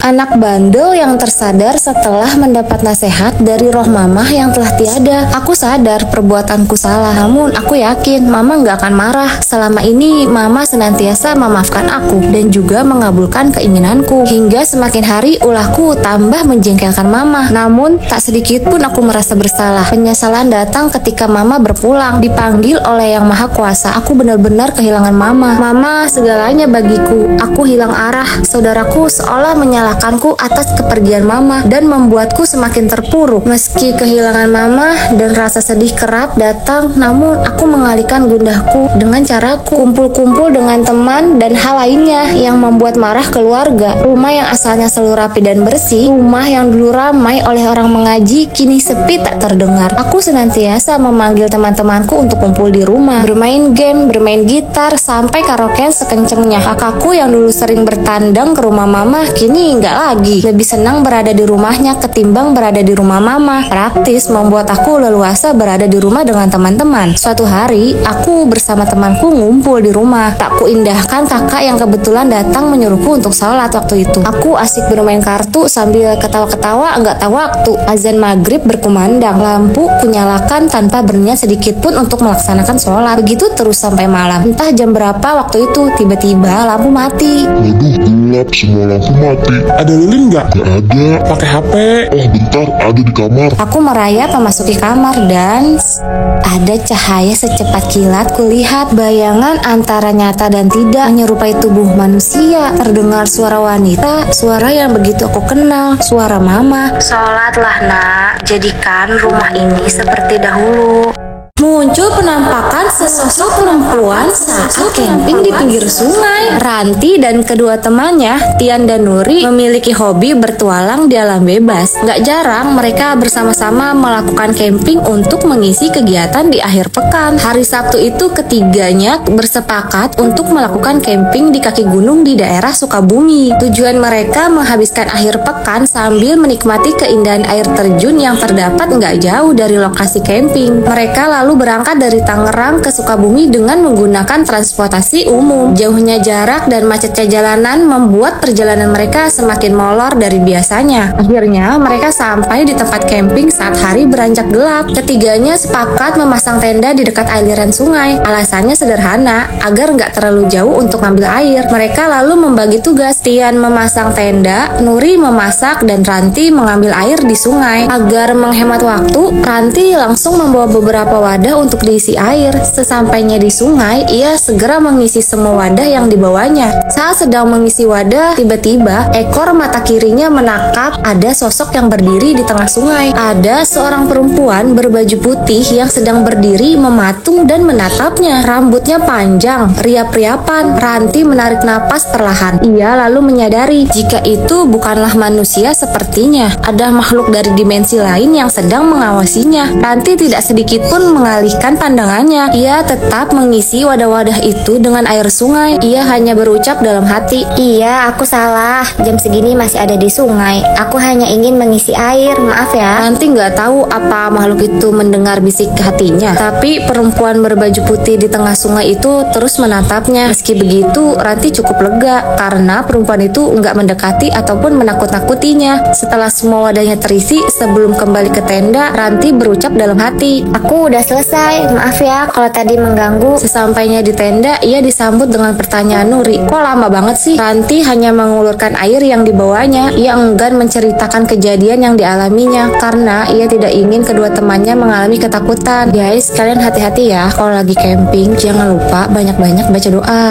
Anak bandel yang tersadar setelah mendapat nasihat dari roh mamah yang telah tiada. Aku sadar perbuatanku salah, namun aku yakin mama gak akan marah. Selama ini mama senantiasa memaafkan aku dan juga mengabulkan keinginanku. Hingga semakin hari ulahku tambah menjengkelkan mama. Namun tak sedikit pun aku merasa bersalah. Penyesalan datang ketika mama berpulang. Dipanggil oleh Yang Maha Kuasa. Aku benar-benar kehilangan mama. Mama segalanya bagiku. Aku hilang arah. Saudaraku seolah menyalahkanku atas kepergian mama dan membuatku semakin terpuruk. Meski kehilangan mama dan rasa sedih kerap datang, namun aku mengalihkan gundahku dengan caraku, kumpul-kumpul dengan teman dan hal lainnya yang membuat marah keluarga. Rumah yang asalnya selalu rapi dan bersih, rumah yang dulu ramai oleh orang mengaji, kini sepi tak terdengar. Aku senantiasa memanggil teman-temanku untuk kumpul di rumah, bermain game, bermain gitar, sampai karaokean sekencengnya. Kakakku yang dulu sering bertandang ke rumah mama, kini nggak lagi. Lebih senang berada di rumahnya ketimbang berada di rumah mama. Praktis membuat aku leluasa berada di rumah dengan teman-teman. Suatu hari, aku bersama temanku ngumpul di rumah. Tak kuindahkan kakak yang kebetulan datang menyuruhku untuk sholat waktu itu. Aku asik bermain kartu sambil ketawa-ketawa nggak tahu waktu. Azan maghrib berkumandang. Lampu kunyalakan tanpa berniat sedikit pun untuk melaksanakan sholat. Begitu terus sampai malam. Entah jam berapa waktu itu, tiba-tiba lampu mati. Waduh, gelap, semua lampu mati. Ada lilin nggak? Gak ada. Pakai HP. Oh, bentar, ada di kamar. Aku merayap memasuki kamar dan ada cahaya secepat kilat. Kulihat bayangan antara nyata dan tidak menyerupai tubuh manusia. Terdengar suara wanita, suara yang begitu aku kenal, suara mama. Sholatlah nak, jadikan rumah ini seperti dahulu. Muncul penampakan sesosok perempuan saat camping di pinggir sungai. Ranti dan kedua temannya, Tian dan Nuri, memiliki hobi bertualang di alam bebas. Gak jarang mereka bersama-sama melakukan camping untuk mengisi kegiatan di akhir pekan. Hari Sabtu itu ketiganya bersepakat untuk melakukan camping di kaki gunung di daerah Sukabumi. Tujuan mereka menghabiskan akhir pekan sambil menikmati keindahan air terjun yang terdapat gak jauh dari lokasi camping. Mereka lalu berangkat dari Tangerang ke Sukabumi dengan menggunakan transportasi umum. Jauhnya jarak dan macetnya jalanan membuat perjalanan mereka semakin molor dari biasanya. Akhirnya mereka sampai di tempat camping saat hari beranjak gelap. Ketiganya sepakat memasang tenda di dekat aliran sungai. Alasannya sederhana, agar nggak terlalu jauh untuk ngambil air. Mereka lalu membagi tugas. Tian memasang tenda, Nuri memasak, dan Ranti mengambil air di sungai. Agar menghemat waktu, Ranti langsung membawa beberapa wadah untuk diisi air. Sesampainya di sungai, ia segera mengisi semua wadah yang dibawanya. Saat sedang mengisi wadah, tiba-tiba ekor mata kirinya menangkap ada sosok yang berdiri di tengah sungai. Ada seorang perempuan berbaju putih yang sedang berdiri mematung dan menatapnya. Rambutnya panjang, riap-riapan. Ranti menarik napas perlahan. Ia lalu menyadari jika itu bukanlah manusia sepertinya. Ada makhluk dari dimensi lain yang sedang mengawasinya. Ranti tidak sedikit pun mengalihkan pandangannya. Ia tetap mengisi wadah-wadah itu dengan air sungai. Ia hanya berucap dalam hati, "Iya, aku salah. Jam segini masih ada di sungai. Aku hanya ingin mengisi air. Maaf ya." Ranti nggak tahu apa makhluk itu mendengar bisik hatinya. Tapi perempuan berbaju putih di tengah sungai itu terus menatapnya. Meski begitu, Ranti cukup lega karena perempuan itu nggak mendekati ataupun menakut-nakutinya. Setelah semua wadahnya terisi, sebelum kembali ke tenda, Ranti berucap dalam hati, "Aku udah selesai. Maaf ya kalau tadi mengganggu." Sesampainya di tenda, ia disambut dengan pertanyaan Nuri, "Kok lama banget sih?" Ranti hanya mengulurkan air yang dibawanya. Ia enggan menceritakan kejadian yang dialaminya karena ia tidak ingin kedua temannya mengalami ketakutan. Guys, kalian hati-hati ya kalau lagi camping. Jangan lupa banyak-banyak baca doa.